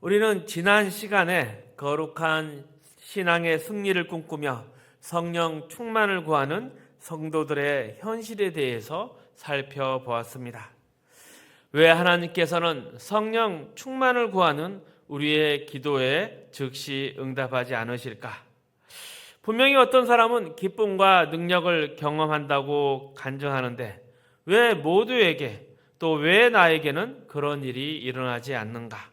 우리는 지난 시간에 거룩한 신앙의 승리를 꿈꾸며 성령 충만을 구하는 성도들의 현실에 대해서 살펴보았습니다. 왜 하나님께서는 성령 충만을 구하는 우리의 기도에 즉시 응답하지 않으실까? 분명히 어떤 사람은 기쁨과 능력을 경험한다고 간증하는데 왜 모두에게 또 왜 나에게는 그런 일이 일어나지 않는가?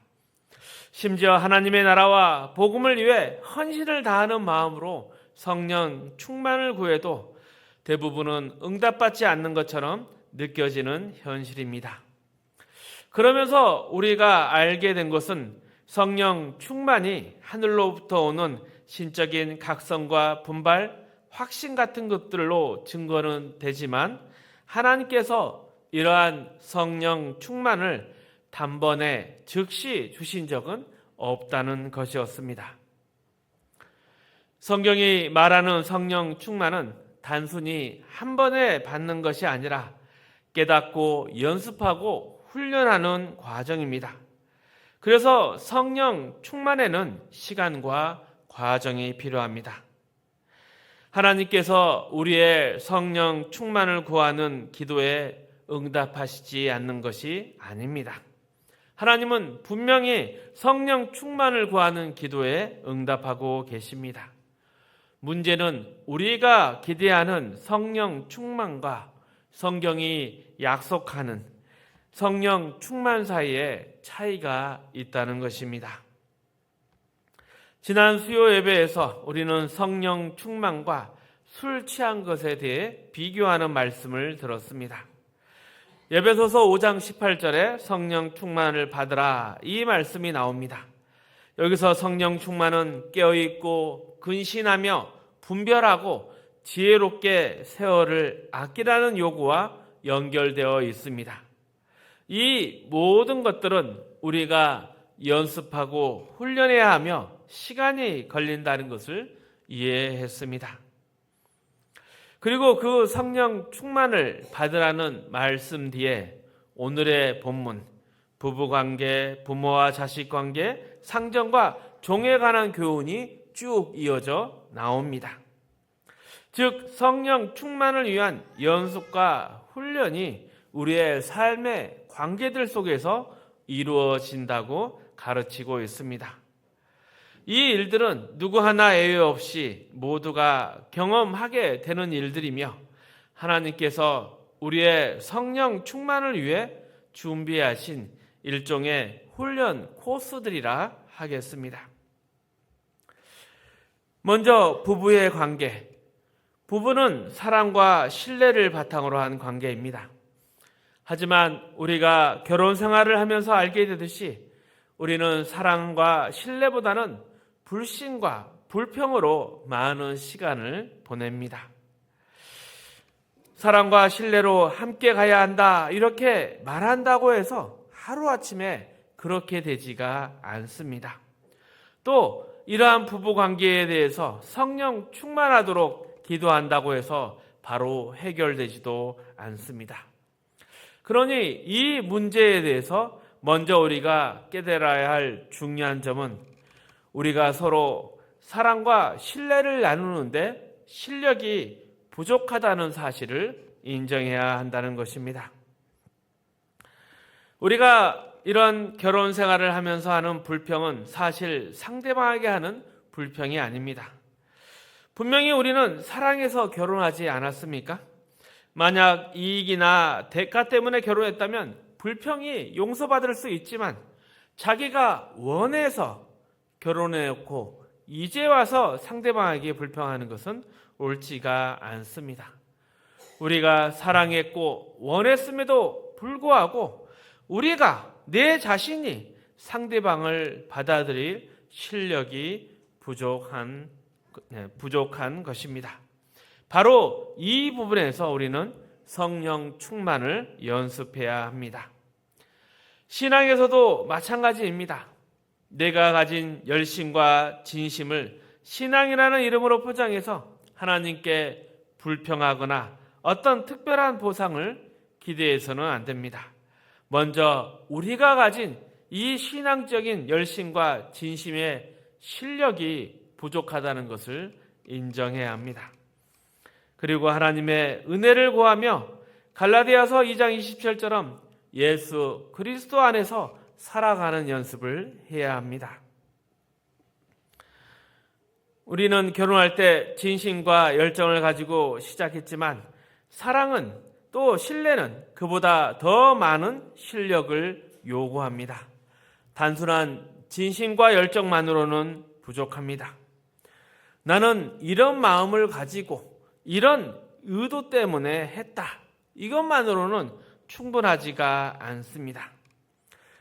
심지어 하나님의 나라와 복음을 위해 헌신을 다하는 마음으로 성령 충만을 구해도 대부분은 응답받지 않는 것처럼 느껴지는 현실입니다. 그러면서 우리가 알게 된 것은 성령 충만이 하늘로부터 오는 신적인 각성과 분발, 확신 같은 것들로 증거는 되지만 하나님께서 이러한 성령 충만을 단번에 즉시 주신 적은 없다는 것이었습니다. 성경이 말하는 성령 충만은 단순히 한 번에 받는 것이 아니라 깨닫고 연습하고 훈련하는 과정입니다. 그래서 성령 충만에는 시간과 과정이 필요합니다. 하나님께서 우리의 성령 충만을 구하는 기도에 응답하시지 않는 것이 아닙니다. 하나님은 분명히 성령 충만을 구하는 기도에 응답하고 계십니다. 문제는 우리가 기대하는 성령 충만과 성경이 약속하는 성령 충만 사이에 차이가 있다는 것입니다. 지난 수요 예배에서 우리는 성령 충만과 술 취한 것에 대해 비교하는 말씀을 들었습니다. 에베소서 5장 18절에 성령 충만을 받으라 이 말씀이 나옵니다. 여기서 성령 충만은 깨어있고 근신하며 분별하고 지혜롭게 세월을 아끼라는 요구와 연결되어 있습니다. 이 모든 것들은 우리가 연습하고 훈련해야 하며 시간이 걸린다는 것을 이해했습니다. 그리고 그 성령 충만을 받으라는 말씀 뒤에 오늘의 본문, 부부관계, 부모와 자식관계, 상정과 종에 관한 교훈이 쭉 이어져 나옵니다. 즉 성령 충만을 위한 연습과 훈련이 우리의 삶의 관계들 속에서 이루어진다고 가르치고 있습니다. 이 일들은 누구 하나 예외 없이 모두가 경험하게 되는 일들이며 하나님께서 우리의 성령 충만을 위해 준비하신 일종의 훈련 코스들이라 하겠습니다. 먼저 부부의 관계. 부부는 사랑과 신뢰를 바탕으로 한 관계입니다. 하지만 우리가 결혼 생활을 하면서 알게 되듯이 우리는 사랑과 신뢰보다는 불신과 불평으로 많은 시간을 보냅니다. 사랑과 신뢰로 함께 가야 한다 이렇게 말한다고 해서 하루아침에 그렇게 되지가 않습니다. 또 이러한 부부관계에 대해서 성령 충만하도록 기도한다고 해서 바로 해결되지도 않습니다. 그러니 이 문제에 대해서 먼저 우리가 깨달아야 할 중요한 점은 우리가 서로 사랑과 신뢰를 나누는데 실력이 부족하다는 사실을 인정해야 한다는 것입니다. 우리가 이런 결혼 생활을 하면서 하는 불평은 사실 상대방에게 하는 불평이 아닙니다. 분명히 우리는 사랑해서 결혼하지 않았습니까? 만약 이익이나 대가 때문에 결혼했다면 불평이 용서받을 수 있지만 자기가 원해서 결혼해놓고 이제 와서 상대방에게 불평하는 것은 옳지가 않습니다. 우리가 사랑했고 원했음에도 불구하고 우리가 내 자신이 상대방을 받아들일 실력이 부족한 것입니다. 바로 이 부분에서 우리는 성령 충만을 연습해야 합니다. 신앙에서도 마찬가지입니다. 내가 가진 열심과 진심을 신앙이라는 이름으로 포장해서 하나님께 불평하거나 어떤 특별한 보상을 기대해서는 안 됩니다. 먼저 우리가 가진 이 신앙적인 열심과 진심의 실력이 부족하다는 것을 인정해야 합니다. 그리고 하나님의 은혜를 구하며 갈라디아서 2장 27절처럼 예수 그리스도 안에서 살아가는 연습을 해야 합니다. 우리는 결혼할 때 진심과 열정을 가지고 시작했지만 사랑은 또 신뢰는 그보다 더 많은 실력을 요구합니다. 단순한 진심과 열정만으로는 부족합니다. 나는 이런 마음을 가지고 이런 의도 때문에 했다. 이것만으로는 충분하지가 않습니다.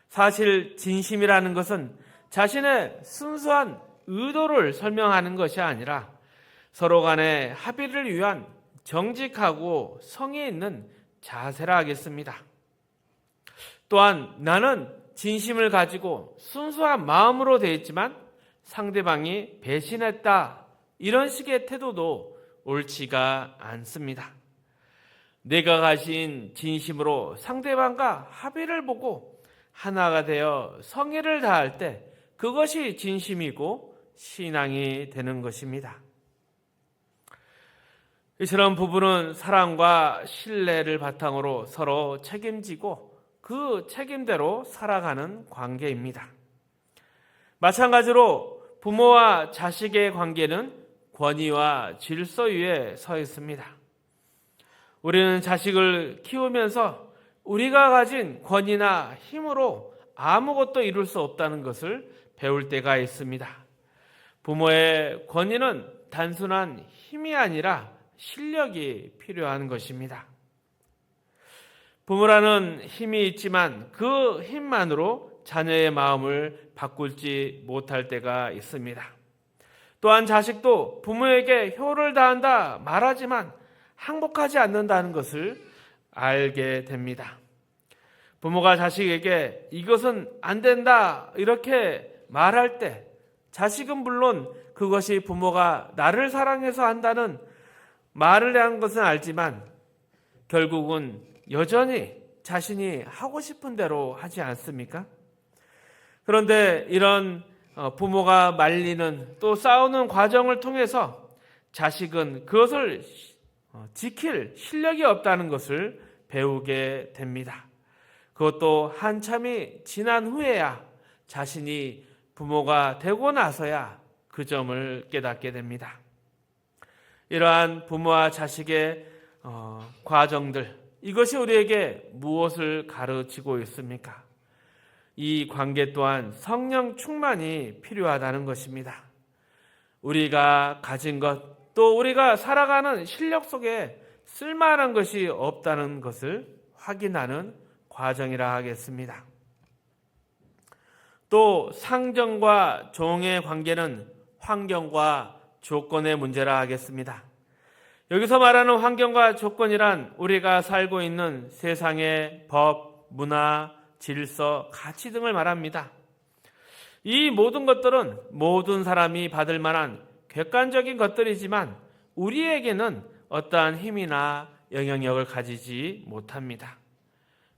사실 진심이라는 것은 자신의 순수한 의도를 설명하는 것이 아니라 서로 간의 합의를 위한 정직하고 성의 있는 자세라 하겠습니다. 또한 나는 진심을 가지고 순수한 마음으로 대했지만 상대방이 배신했다. 이런 식의 태도도 옳지가 않습니다. 내가 가진 진심으로 상대방과 합의를 보고 하나가 되어 성의를 다할 때 그것이 진심이고 신앙이 되는 것입니다. 이처럼 부부는 사랑과 신뢰를 바탕으로 서로 책임지고 그 책임대로 살아가는 관계입니다. 마찬가지로 부모와 자식의 관계는 권위와 질서 위에 서 있습니다. 우리는 자식을 키우면서 우리가 가진 권위나 힘으로 아무것도 이룰 수 없다는 것을 배울 때가 있습니다. 부모의 권위는 단순한 힘이 아니라 실력이 필요한 것입니다. 부모라는 힘이 있지만 그 힘만으로 자녀의 마음을 바꿀지 못할 때가 있습니다. 또한 자식도 부모에게 효를 다한다 말하지만 항복하지 않는다는 것을 알게 됩니다. 부모가 자식에게 이것은 안 된다 이렇게 말할 때 자식은 물론 그것이 부모가 나를 사랑해서 한다는 말을 한 것은 알지만 결국은 여전히 자신이 하고 싶은 대로 하지 않습니까? 그런데 이런 부모가 말리는 또 싸우는 과정을 통해서 자식은 그것을 지킬 실력이 없다는 것을 배우게 됩니다. 그것도 한참이 지난 후에야 자신이 부모가 되고 나서야 그 점을 깨닫게 됩니다. 이러한 부모와 자식의 과정들, 이것이 우리에게 무엇을 가르치고 있습니까? 이 관계 또한 성령 충만이 필요하다는 것입니다. 우리가 가진 것, 또 우리가 살아가는 실력 속에 쓸만한 것이 없다는 것을 확인하는 과정이라 하겠습니다. 또 상정과 종의 관계는 환경과 조건의 문제라 하겠습니다. 여기서 말하는 환경과 조건이란 우리가 살고 있는 세상의 법, 문화, 질서, 가치 등을 말합니다. 이 모든 것들은 모든 사람이 받을 만한 객관적인 것들이지만 우리에게는 어떠한 힘이나 영향력을 가지지 못합니다.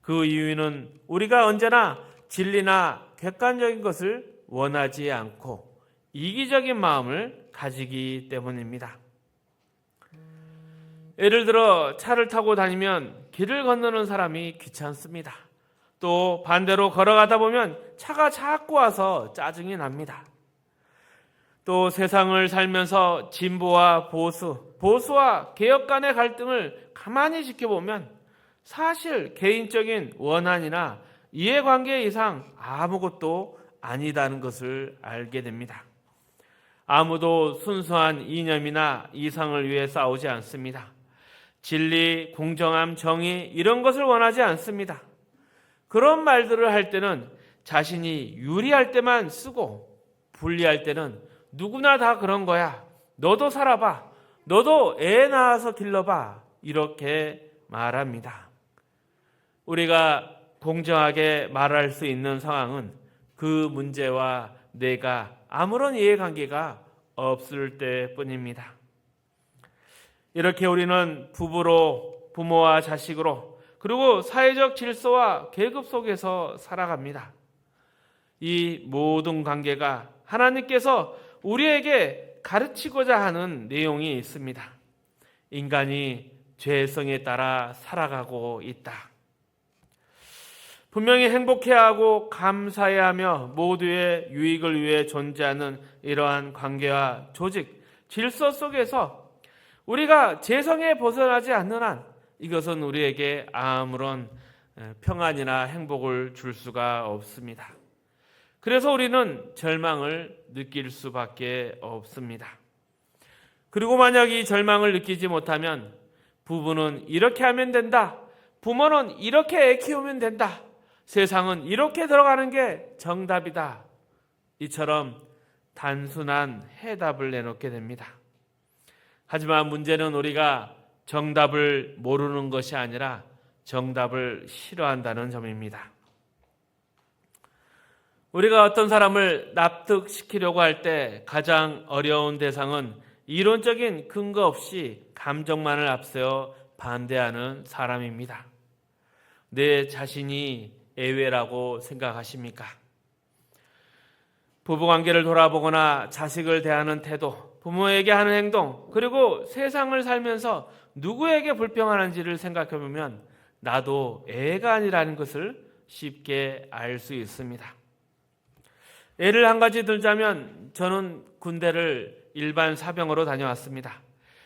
그 이유는 우리가 언제나 진리나 객관적인 것을 원하지 않고 이기적인 마음을 가지기 때문입니다. 예를 들어 차를 타고 다니면 길을 건너는 사람이 귀찮습니다. 또 반대로 걸어가다 보면 차가 자꾸 와서 짜증이 납니다. 또 세상을 살면서 진보와 보수, 보수와 개혁 간의 갈등을 가만히 지켜보면 사실 개인적인 원한이나 이해관계 이상 아무것도 아니다는 것을 알게 됩니다. 아무도 순수한 이념이나 이상을 위해 싸우지 않습니다. 진리, 공정함, 정의 이런 것을 원하지 않습니다. 그런 말들을 할 때는 자신이 유리할 때만 쓰고 불리할 때는 누구나 다 그런 거야. 너도 살아봐. 너도 애 낳아서 길러봐. 이렇게 말합니다. 우리가 공정하게 말할 수 있는 상황은 그 문제와 내가 아무런 이해관계가 없을 때뿐입니다. 이렇게 우리는 부부로, 부모와 자식으로, 그리고 사회적 질서와 계급 속에서 살아갑니다. 이 모든 관계가 하나님께서 우리에게 가르치고자 하는 내용이 있습니다. 인간이 죄성에 따라 살아가고 있다. 분명히 행복해야 하고 감사해야 하며 모두의 유익을 위해 존재하는 이러한 관계와 조직, 질서 속에서 우리가 죄성에 벗어나지 않는 한 이것은 우리에게 아무런 평안이나 행복을 줄 수가 없습니다. 그래서 우리는 절망을 느낄 수밖에 없습니다. 그리고 만약 이 절망을 느끼지 못하면 부부는 이렇게 하면 된다. 부모는 이렇게 애 키우면 된다. 세상은 이렇게 들어가는 게 정답이다. 이처럼 단순한 해답을 내놓게 됩니다. 하지만 문제는 우리가 정답을 모르는 것이 아니라 정답을 싫어한다는 점입니다. 우리가 어떤 사람을 납득시키려고 할 때 가장 어려운 대상은 이론적인 근거 없이 감정만을 앞세워 반대하는 사람입니다. 내 자신이 예외라고 생각하십니까? 부부관계를 돌아보거나 자식을 대하는 태도, 부모에게 하는 행동, 그리고 세상을 살면서 누구에게 불평하는지를 생각해보면 나도 애가 아니라는 것을 쉽게 알 수 있습니다. 예를 한 가지 들자면 저는 군대를 일반 사병으로 다녀왔습니다.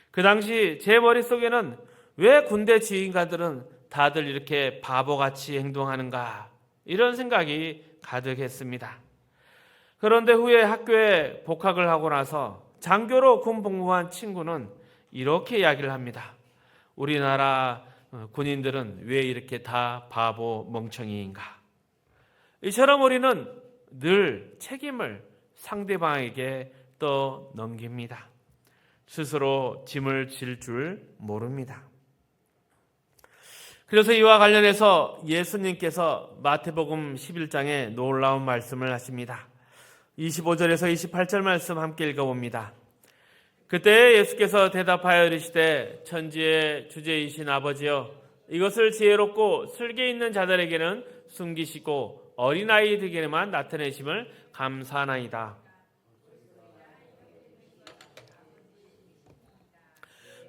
그 당시 제 머릿속에는 왜 군대 지휘관들은 다들 이렇게 바보같이 행동하는가 이런 생각이 가득했습니다. 그런데 후에 학교에 복학을 하고 나서 장교로 군 복무한 친구는 이렇게 이야기를 합니다. 우리나라 군인들은 왜 이렇게 다 바보 멍청이인가? 이처럼 우리는 늘 책임을 상대방에게 떠넘깁니다. 스스로 짐을 질 줄 모릅니다. 그래서 이와 관련해서 예수님께서 마태복음 11장에 놀라운 말씀을 하십니다. 25절에서 28절 말씀 함께 읽어봅니다. 그때 예수께서 대답하여 이르시되 천지의 주제이신 아버지여 이것을 지혜롭고 슬기 있는 자들에게는 숨기시고 어린아이들에게만 나타내심을 감사하나이다.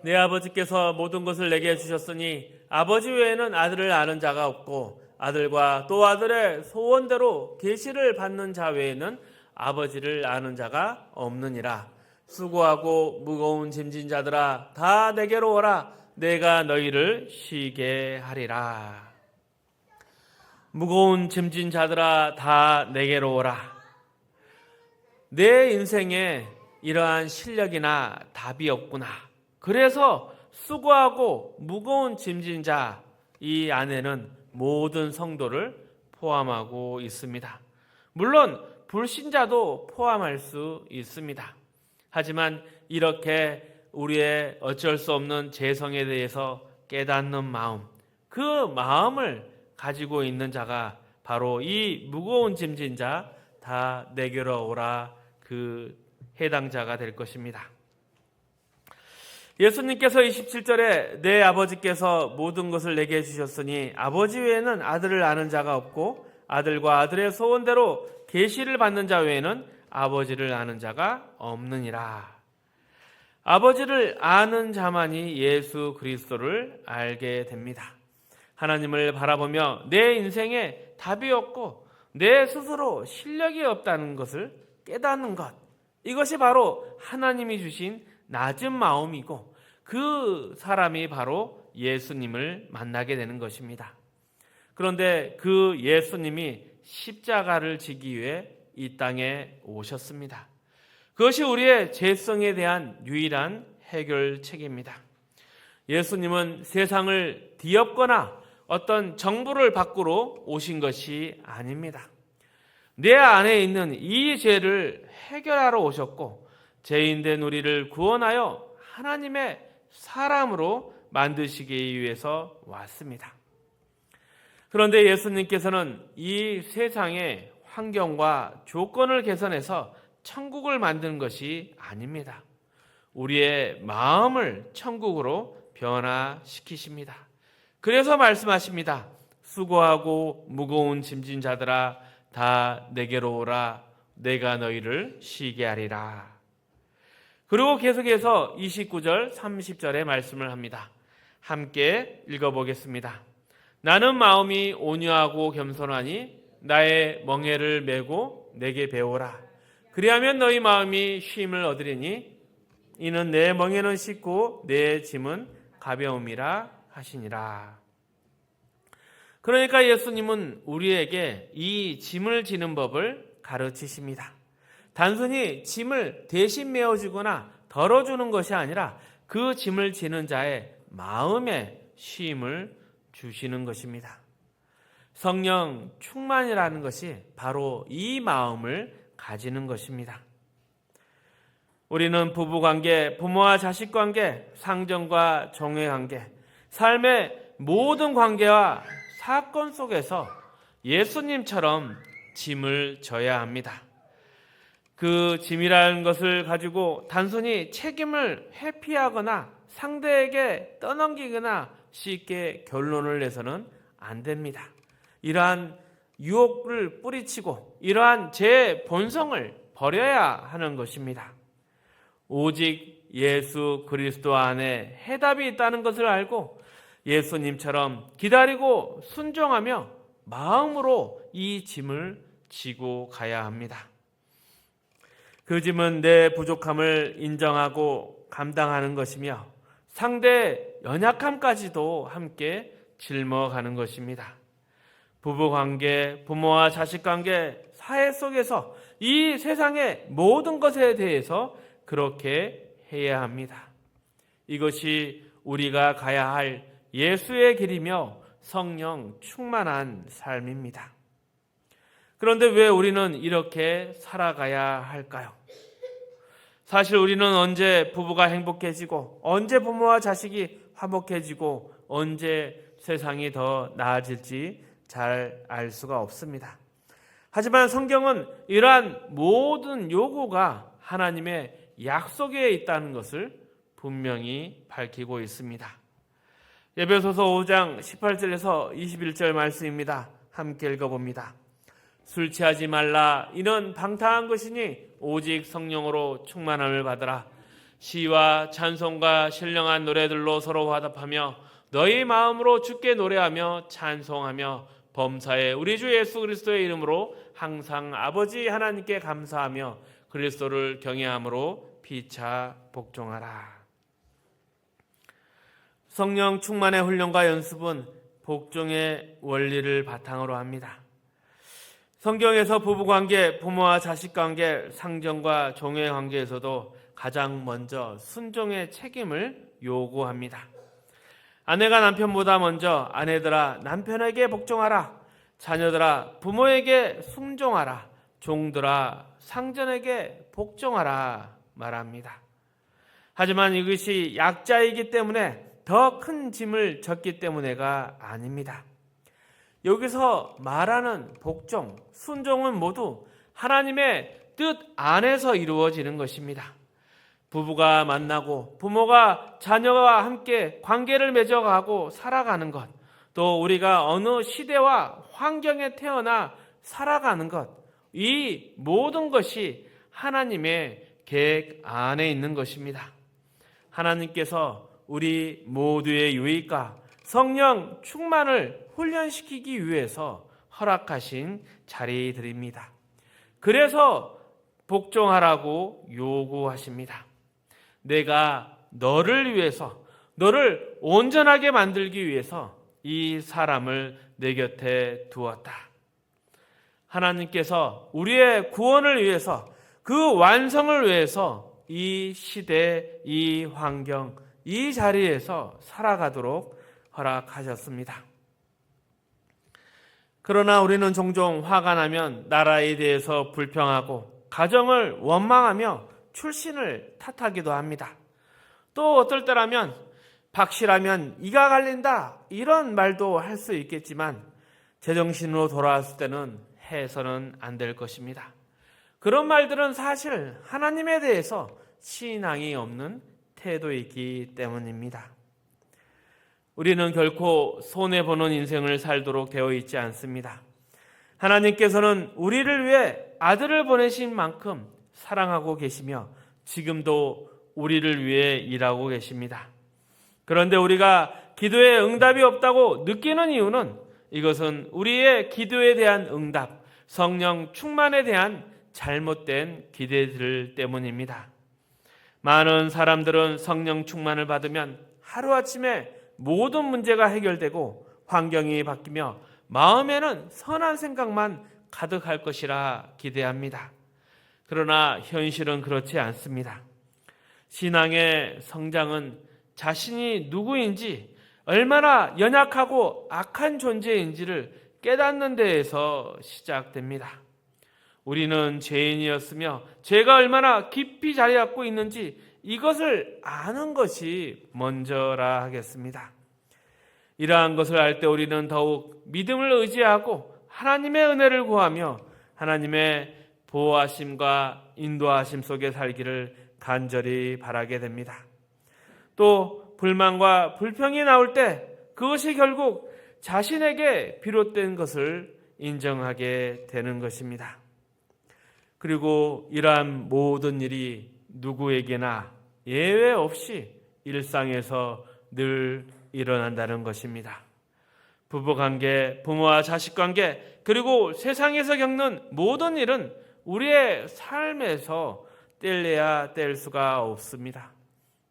내 아버지께서 모든 것을 내게 주셨으니 아버지 외에는 아들을 아는 자가 없고 아들과 또 아들의 소원대로 계시를 받는 자 외에는 아버지를 아는 자가 없느니라. 수고하고 무거운 짐진 자들아 다 내게로 오라. 내가 너희를 쉬게 하리라. 무거운 짐진 자들아 다 내게로 오라. 내 인생에 이러한 실력이나 답이 없구나. 그래서 수고하고 무거운 짐진 자 이 안에는 모든 성도를 포함하고 있습니다. 물론 불신자도 포함할 수 있습니다. 하지만 이렇게 우리의 어쩔 수 없는 죄성에 대해서 깨닫는 마음, 그 마음을 가지고 있는 자가 바로 이 무거운 짐진 자 다 내게로 오라 그 해당자가 될 것입니다. 예수님께서 27절에 내 아버지께서 모든 것을 내게 주셨으니 아버지 외에는 아들을 아는 자가 없고 아들과 아들의 소원대로 계시를 받는 자 외에는 아버지를 아는 자가 없느니라. 아버지를 아는 자만이 예수 그리스도를 알게 됩니다. 하나님을 바라보며 내 인생에 답이 없고 내 스스로 실력이 없다는 것을 깨닫는 것, 이것이 바로 하나님이 주신 낮은 마음이고 그 사람이 바로 예수님을 만나게 되는 것입니다. 그런데 그 예수님이 십자가를 지기 위해 이 땅에 오셨습니다. 그것이 우리의 죄성에 대한 유일한 해결책입니다. 예수님은 세상을 뒤엎거나 어떤 정부를 바꾸러 오신 것이 아닙니다. 내 안에 있는 이 죄를 해결하러 오셨고 죄인된 우리를 구원하여 하나님의 사람으로 만드시기 위해서 왔습니다. 그런데 예수님께서는 이 세상의 환경과 조건을 개선해서 천국을 만드는 것이 아닙니다. 우리의 마음을 천국으로 변화시키십니다. 그래서 말씀하십니다. 수고하고 무거운 짐진 자들아 다 내게로 오라. 내가 너희를 쉬게 하리라. 그리고 계속해서 29절 30절의 말씀을 합니다. 함께 읽어보겠습니다. 나는 마음이 온유하고 겸손하니 나의 멍에를 메고 내게 배우라. 그리하면 너희 마음이 쉼을 얻으리니 이는 내 멍에는 쉽고 내 짐은 가벼움이라 하시니라. 그러니까 예수님은 우리에게 이 짐을 지는 법을 가르치십니다. 단순히 짐을 대신 메어주거나 덜어주는 것이 아니라 그 짐을 지는 자의 마음에 쉼을 주시는 것입니다. 성령 충만이라는 것이 바로 이 마음을 가지는 것입니다. 우리는 부부관계, 부모와 자식관계, 상정과 종의 관계, 삶의 모든 관계와 사건 속에서 예수님처럼 짐을 져야 합니다. 그 짐이라는 것을 가지고 단순히 책임을 회피하거나 상대에게 떠넘기거나 쉽게 결론을 내서는 안 됩니다. 이러한 유혹을 뿌리치고 이러한 제 본성을 버려야 하는 것입니다. 오직 예수 그리스도 안에 해답이 있다는 것을 알고 예수님처럼 기다리고 순종하며 마음으로 이 짐을 지고 가야 합니다. 그 짐은 내 부족함을 인정하고 감당하는 것이며 상대의 연약함까지도 함께 짊어가는 것입니다. 부부관계, 부모와 자식관계, 사회 속에서 이 세상의 모든 것에 대해서 그렇게 해야 합니다. 이것이 우리가 가야 할 예수의 길이며 성령 충만한 삶입니다. 그런데 왜 우리는 이렇게 살아가야 할까요? 사실 우리는 언제 부부가 행복해지고 언제 부모와 자식이 화목해지고 언제 세상이 더 나아질지 잘 알 수가 없습니다. 하지만 성경은 이러한 모든 요구가 하나님의 약속에 있다는 것을 분명히 밝히고 있습니다. 에베소서 5장 18절에서 21절 말씀입니다. 함께 읽어봅니다. 술 취하지 말라. 이는 방탕한 것이니 오직 성령으로 충만함을 받으라. 시와 찬송과 신령한 노래들로 서로 화답하며 너희 마음으로 주께 노래하며 찬송하며 범사에 우리 주 예수 그리스도의 이름으로 항상 아버지 하나님께 감사하며 그리스도를 경외함으로 피차 복종하라. 성령 충만의 훈련과 연습은 복종의 원리를 바탕으로 합니다. 성경에서 부부관계, 부모와 자식관계, 상정과 종의 관계에서도 가장 먼저 순종의 책임을 요구합니다. 아내가 남편보다 먼저 아내들아 남편에게 복종하라. 자녀들아 부모에게 순종하라. 종들아 상전에게 복종하라 말합니다. 하지만 이것이 약자이기 때문에 더 큰 짐을 졌기 때문에가 아닙니다. 여기서 말하는 복종, 순종은 모두 하나님의 뜻 안에서 이루어지는 것입니다. 부부가 만나고 부모가 자녀와 함께 관계를 맺어가고 살아가는 것, 또 우리가 어느 시대와 환경에 태어나 살아가는 것, 이 모든 것이 하나님의 계획 안에 있는 것입니다. 하나님께서 우리 모두의 유익과 성령 충만을 훈련시키기 위해서 허락하신 자리들입니다. 그래서 복종하라고 요구하십니다. 내가 너를 위해서, 너를 온전하게 만들기 위해서 이 사람을 내 곁에 두었다. 하나님께서 우리의 구원을 위해서, 그 완성을 위해서 이 시대, 이 환경, 이 자리에서 살아가도록 허락하셨습니다. 그러나 우리는 종종 화가 나면 나라에 대해서 불평하고 가정을 원망하며 출신을 탓하기도 합니다. 또 어떨 때라면 박씨라면 이가 갈린다 이런 말도 할 수 있겠지만 제정신으로 돌아왔을 때는 해서는 안 될 것입니다. 그런 말들은 사실 하나님에 대해서 신앙이 없는 태도이기 때문입니다. 우리는 결코 손해보는 인생을 살도록 되어 있지 않습니다. 하나님께서는 우리를 위해 아들을 보내신 만큼 사랑하고 계시며 지금도 우리를 위해 일하고 계십니다. 그런데 우리가 기도에 응답이 없다고 느끼는 이유는 이것은 우리의 기도에 대한 응답, 성령 충만에 대한 잘못된 기대들 때문입니다. 많은 사람들은 성령 충만을 받으면 하루아침에 모든 문제가 해결되고 환경이 바뀌며 마음에는 선한 생각만 가득할 것이라 기대합니다. 그러나 현실은 그렇지 않습니다. 신앙의 성장은 자신이 누구인지, 얼마나 연약하고 악한 존재인지를 깨닫는 데에서 시작됩니다. 우리는 죄인이었으며 죄가 얼마나 깊이 자리 잡고 있는지 이것을 아는 것이 먼저라 하겠습니다. 이러한 것을 알 때 우리는 더욱 믿음을 의지하고 하나님의 은혜를 구하며 하나님의 보호하심과 인도하심 속에 살기를 간절히 바라게 됩니다. 또 불만과 불평이 나올 때 그것이 결국 자신에게 비롯된 것을 인정하게 되는 것입니다. 그리고 이러한 모든 일이 누구에게나 예외 없이 일상에서 늘 일어난다는 것입니다. 부부관계, 부모와 자식관계, 그리고 세상에서 겪는 모든 일은 우리의 삶에서 뗄래야 뗄 수가 없습니다.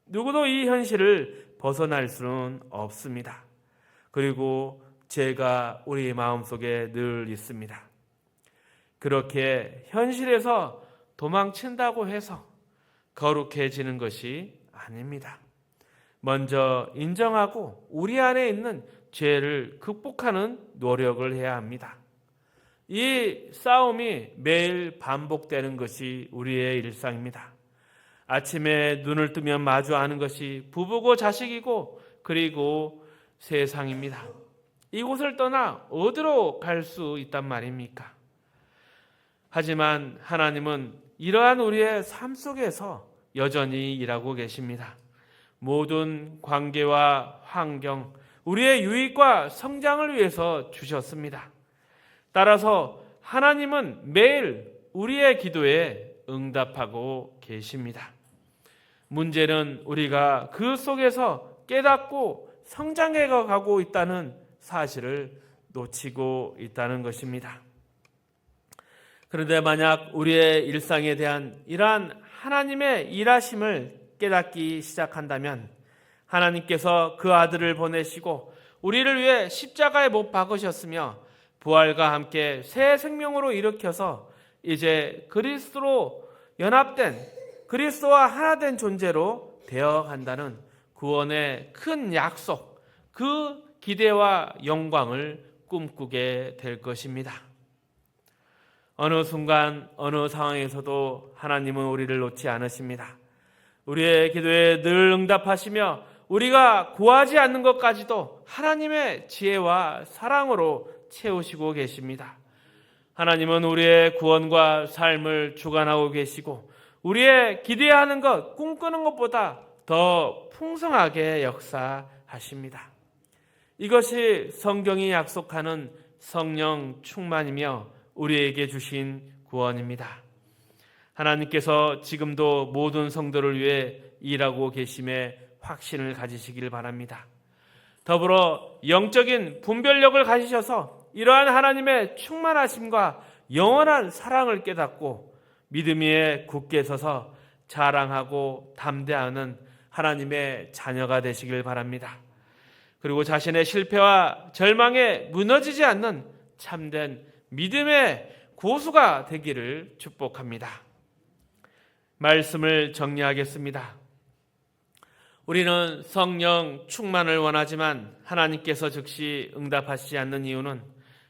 누구도 이 현실을 벗어날 수는 없습니다. 그리고 죄가 우리 마음속에 늘 있습니다. 그렇게 현실에서 도망친다고 해서 거룩해지는 것이 아닙니다. 먼저 인정하고 우리 안에 있는 죄를 극복하는 노력을 해야 합니다. 이 싸움이 매일 반복되는 것이 우리의 일상입니다. 아침에 눈을 뜨면 마주하는 것이 부부고 자식이고 그리고 세상입니다. 이곳을 떠나 어디로 갈 수 있단 말입니까? 하지만 하나님은 이러한 우리의 삶 속에서 여전히 일하고 계십니다. 모든 관계와 환경, 우리의 유익과 성장을 위해서 주셨습니다. 따라서 하나님은 매일 우리의 기도에 응답하고 계십니다. 문제는 우리가 그 속에서 깨닫고 성장해 가고 있다는 사실을 놓치고 있다는 것입니다. 그런데 만약 우리의 일상에 대한 이러한 하나님의 일하심을 깨닫기 시작한다면 하나님께서 그 아들을 보내시고 우리를 위해 십자가에 못 박으셨으며 부활과 함께 새 생명으로 일으켜서 이제 그리스도로 연합된, 그리스도와 하나 된 존재로 되어간다는 구원의 큰 약속, 그 기대와 영광을 꿈꾸게 될 것입니다. 어느 순간 어느 상황에서도 하나님은 우리를 놓지 않으십니다. 우리의 기도에 늘 응답하시며 우리가 구하지 않는 것까지도 하나님의 지혜와 사랑으로 채우시고 계십니다. 하나님은 우리의 구원과 삶을 주관하고 계시고 우리의 기대하는 것, 꿈꾸는 것보다 더 풍성하게 역사하십니다. 이것이 성경이 약속하는 성령 충만이며 우리에게 주신 구원입니다. 하나님께서 지금도 모든 성도를 위해 일하고 계심에 확신을 가지시길 바랍니다. 더불어 영적인 분별력을 가지셔서 이러한 하나님의 충만하심과 영원한 사랑을 깨닫고 믿음 위에 굳게 서서 자랑하고 담대하는 하나님의 자녀가 되시길 바랍니다. 그리고 자신의 실패와 절망에 무너지지 않는 참된 믿음의 고수가 되기를 축복합니다. 말씀을 정리하겠습니다. 우리는 성령 충만을 원하지만 하나님께서 즉시 응답하시지 않는 이유는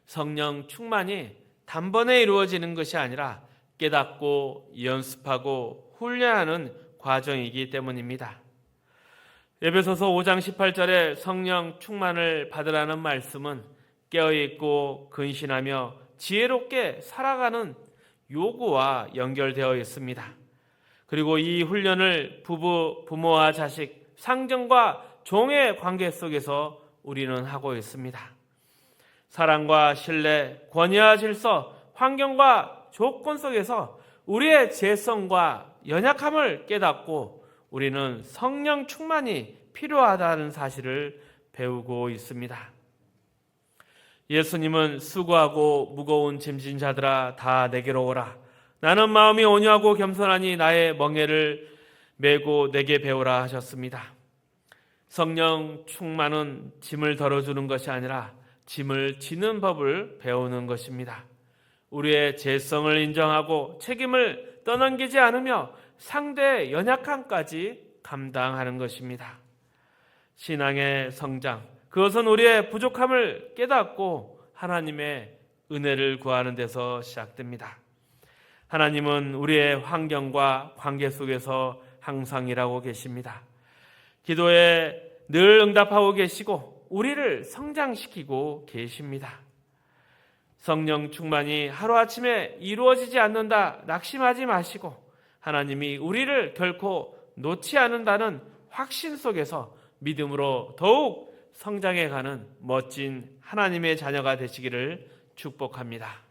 성령 충만이 단번에 이루어지는 것이 아니라 깨닫고 연습하고 훈련하는 과정이기 때문입니다. 에베소서 5장 18절에 성령 충만을 받으라는 말씀은 깨어있고 근신하며 지혜롭게 살아가는 요구와 연결되어 있습니다. 그리고 이 훈련을 부모와 자식, 상정과 종의 관계 속에서 우리는 하고 있습니다. 사랑과 신뢰, 권위와 질서, 환경과 조건 속에서 우리의 죄성과 연약함을 깨닫고 우리는 성령 충만이 필요하다는 사실을 배우고 있습니다. 예수님은 수고하고 무거운 짐진 자들아 다 내게로 오라. 나는 마음이 온유하고 겸손하니 나의 멍에를 메고 내게 배우라 하셨습니다. 성령 충만은 짐을 덜어주는 것이 아니라 짐을 지는 법을 배우는 것입니다. 우리의 죄성을 인정하고 책임을 떠넘기지 않으며 상대의 연약함까지 감당하는 것입니다. 신앙의 성장, 그것은 우리의 부족함을 깨닫고 하나님의 은혜를 구하는 데서 시작됩니다. 하나님은 우리의 환경과 관계 속에서 항상 일하고 계십니다. 기도에 늘 응답하고 계시고 우리를 성장시키고 계십니다. 성령 충만이 하루아침에 이루어지지 않는다 낙심하지 마시고 하나님이 우리를 결코 놓지 않는다는 확신 속에서 믿음으로 더욱 성장해가는 멋진 하나님의 자녀가 되시기를 축복합니다.